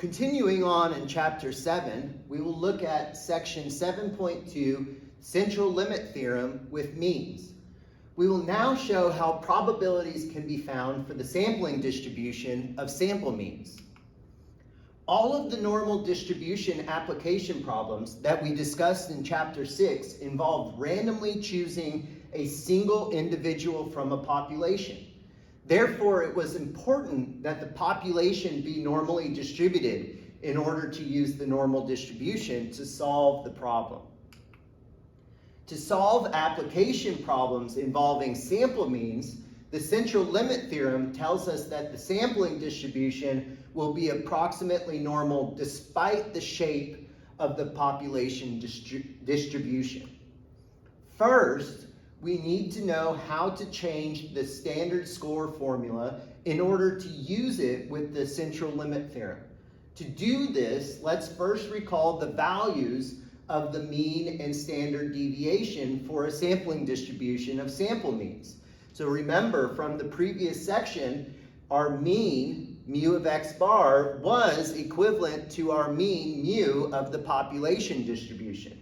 Continuing on in Chapter 7, we will look at Section 7.2, Central Limit Theorem with means. We will now show how probabilities can be found for the sampling distribution of sample means. All of the normal distribution application problems that we discussed in Chapter 6 involved randomly choosing a single individual from a population. Therefore, it was important that the population be normally distributed in order to use the normal distribution to solve the problem. To solve application problems involving sample means, the central limit theorem tells us that the sampling distribution will be approximately normal despite the shape of the population distribution. First, we need to know how to change the standard score formula in order to use it with the central limit theorem. To do this, let's first recall the values of the mean and standard deviation for a sampling distribution of sample means. So remember from the previous section, our mean, mu of x bar, was equivalent to our mean, mu, of the population distribution.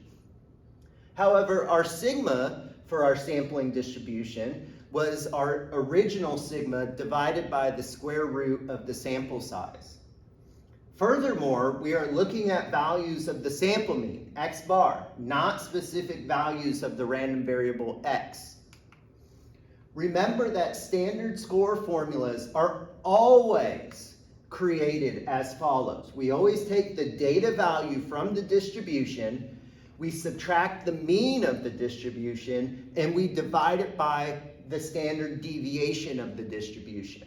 However, our sigma for our sampling distribution was our original sigma divided by the square root of the sample size. Furthermore, we are looking at values of the sample mean, x bar, not specific values of the random variable x. Remember that standard score formulas are always created as follows. We always take the data value from the distribution, we subtract the mean of the distribution, and we divide it by the standard deviation of the distribution.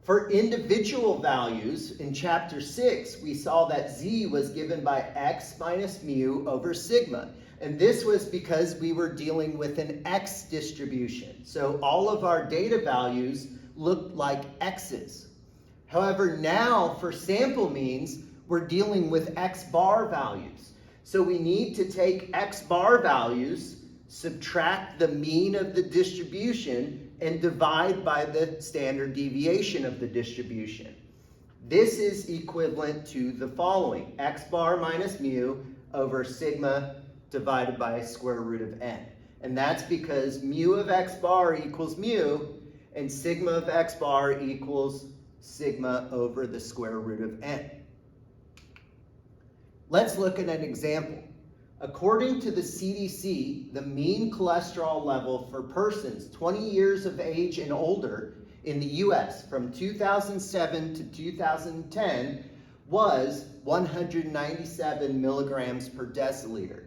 For individual values, in Chapter 6, we saw that z was given by x minus mu over sigma. And this was because we were dealing with an x distribution. So all of our data values looked like x's. However, now for sample means, we're dealing with x bar values. So we need to take x bar values, subtract the mean of the distribution, and divide by the standard deviation of the distribution. This is equivalent to the following: x bar minus mu over sigma divided by square root of n. And that's because mu of x bar equals mu, and sigma of x bar equals sigma over the square root of n. Let's look at an example. According to the CDC, the mean cholesterol level for persons 20 years of age and older in the US from 2007 to 2010 was 197 milligrams per deciliter.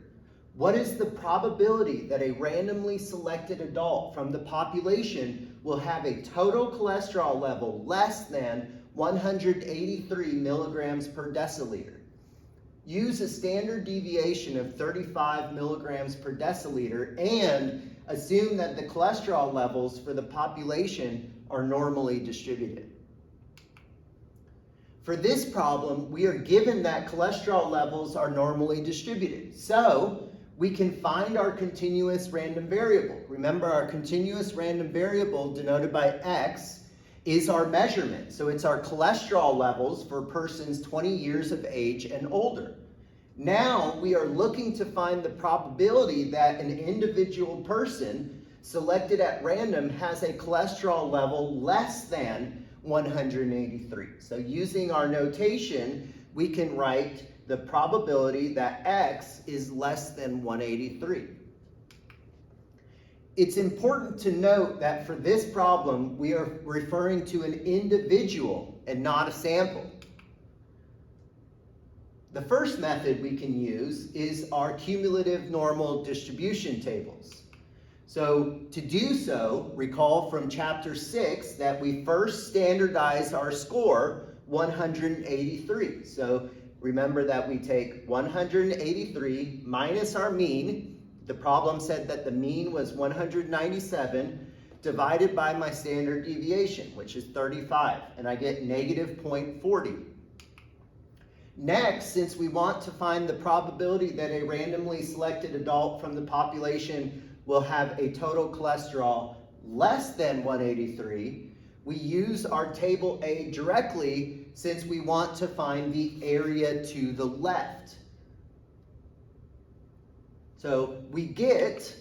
What is the probability that a randomly selected adult from the population will have a total cholesterol level less than 183 milligrams per deciliter? Use a standard deviation of 35 milligrams per deciliter and assume that the cholesterol levels for the population are normally distributed. For this problem, we are given that cholesterol levels are normally distributed. So we can find our continuous random variable. Remember, our continuous random variable denoted by x is our measurement. So it's our cholesterol levels for persons 20 years of age and older. Now we are looking to find the probability that an individual person selected at random has a cholesterol level less than 183. So using our notation, we can write the probability that x is less than 183. It's important to note that for this problem, we are referring to an individual and not a sample. The first method we can use is our cumulative normal distribution tables. So to do so, recall from Chapter 6 that we first standardize our score 183. So remember that we take 183 minus our mean. The problem said that the mean was 197 divided by my standard deviation, which is 35, and I get negative 0.40. Next, since we want to find the probability that a randomly selected adult from the population will have a total cholesterol less than 183, we use our table A directly since we want to find the area to the left. So we get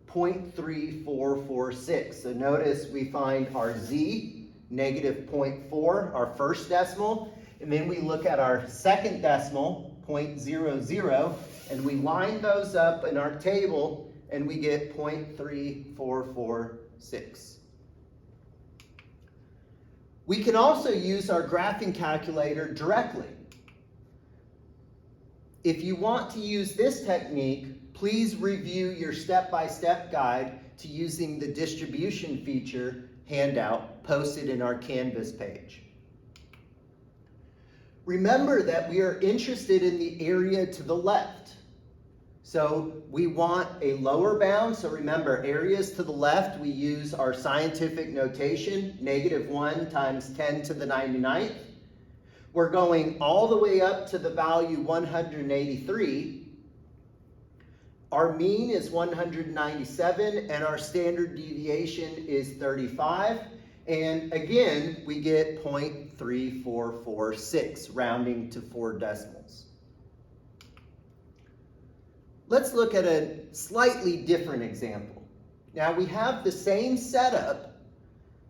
0.3446. So notice we find our z, negative 0.4, our first decimal, and then we look at our second decimal, 0.00, and we line those up in our table, and we get 0.3446. We can also use our graphing calculator directly. If you want to use this technique, please review your step-by-step guide to using the distribution feature handout posted in our Canvas page. Remember that we are interested in the area to the left. So we want a lower bound. So remember, areas to the left, we use our scientific notation, -1 times 10 to the 99th. We're going all the way up to the value 183. Our mean is 197, and our standard deviation is 35. And again, we get 0.3446, rounding to 4 decimals. Let's look at a slightly different example. Now we have the same setup.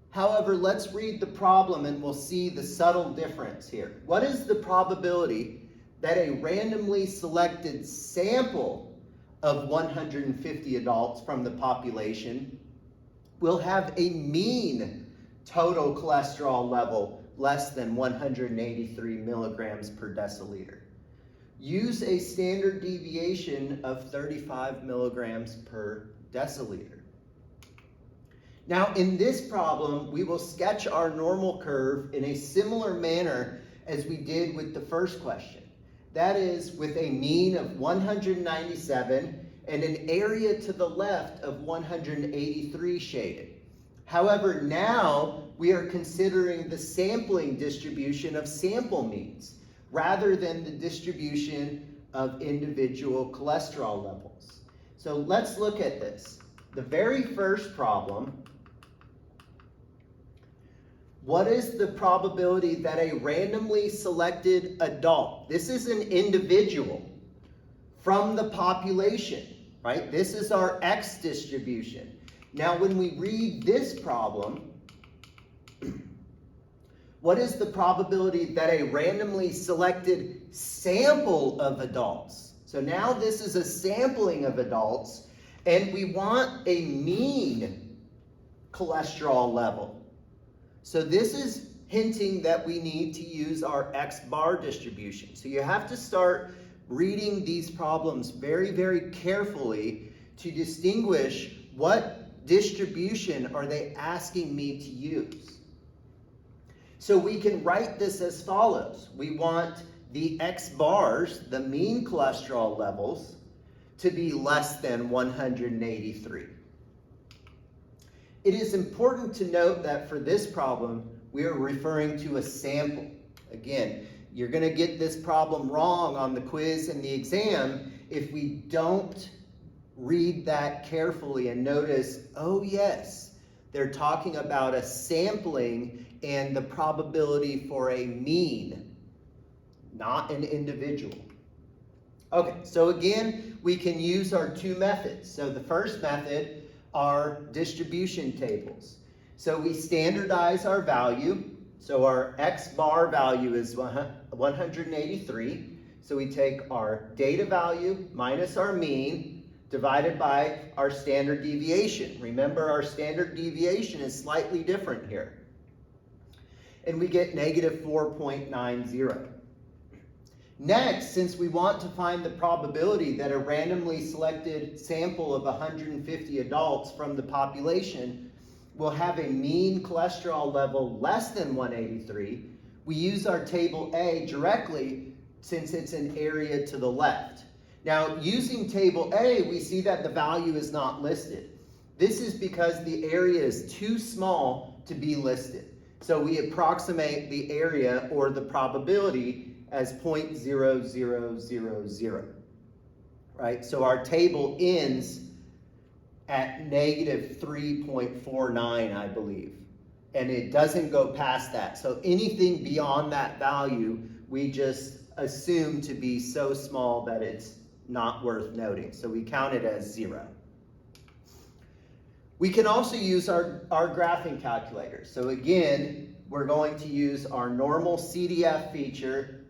However, let's read the problem and we'll see the subtle difference here. What is the probability that a randomly selected sample of 150 adults from the population will have a mean total cholesterol level less than 183 milligrams per deciliter? Use a standard deviation of 35 milligrams per deciliter. Now, in this problem, we will sketch our normal curve in a similar manner as we did with the first question. That is, with a mean of 197 and an area to the left of 183 shaded. However, now we are considering the sampling distribution of sample means, rather than the distribution of individual cholesterol levels. So let's look at this. The very first problem, what is the probability that a randomly selected adult, this is an individual from the population, right? This is our X distribution. Now when we read this problem, what is the probability that a randomly selected sample of adults? So now this is a sampling of adults, and we want a mean cholesterol level. So this is hinting that we need to use our X bar distribution. So you have to start reading these problems very, very carefully to distinguish what distribution are they asking me to use. So we can write this as follows. We want the X bars, the mean cholesterol levels, to be less than 183. It is important to note that for this problem, we are referring to a sample. Again, you're going to get this problem wrong on the quiz and the exam if we don't read that carefully and notice, oh yes, they're talking about a sampling and the probability for a mean, not an individual. Okay, so again, we can use our two methods. So the first method are distribution tables. So we standardize our value. So our X bar value is 183. So we take our data value minus our mean divided by our standard deviation. Remember, our standard deviation is slightly different here. And we get negative 4.90. Next, since we want to find the probability that a randomly selected sample of 150 adults from the population will have a mean cholesterol level less than 183, we use our table A directly since it's an area to the left. Now, using table A, we see that the value is not listed. This is because the area is too small to be listed. So we approximate the area or the probability as 0.0000, right? So our table ends at negative 3.49, I believe. And it doesn't go past that. So anything beyond that value, we just assume to be so small that it's not worth noting. So we count it as 0. We can also use our graphing calculator. So again, we're going to use our normal CDF feature.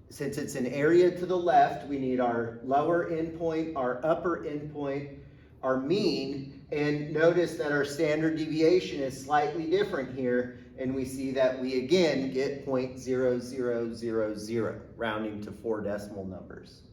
Since it's an area to the left, we need our lower endpoint, our upper endpoint, our mean, and notice that our standard deviation is slightly different here, and we see that we again get 0.0000, rounding to 4 decimal numbers.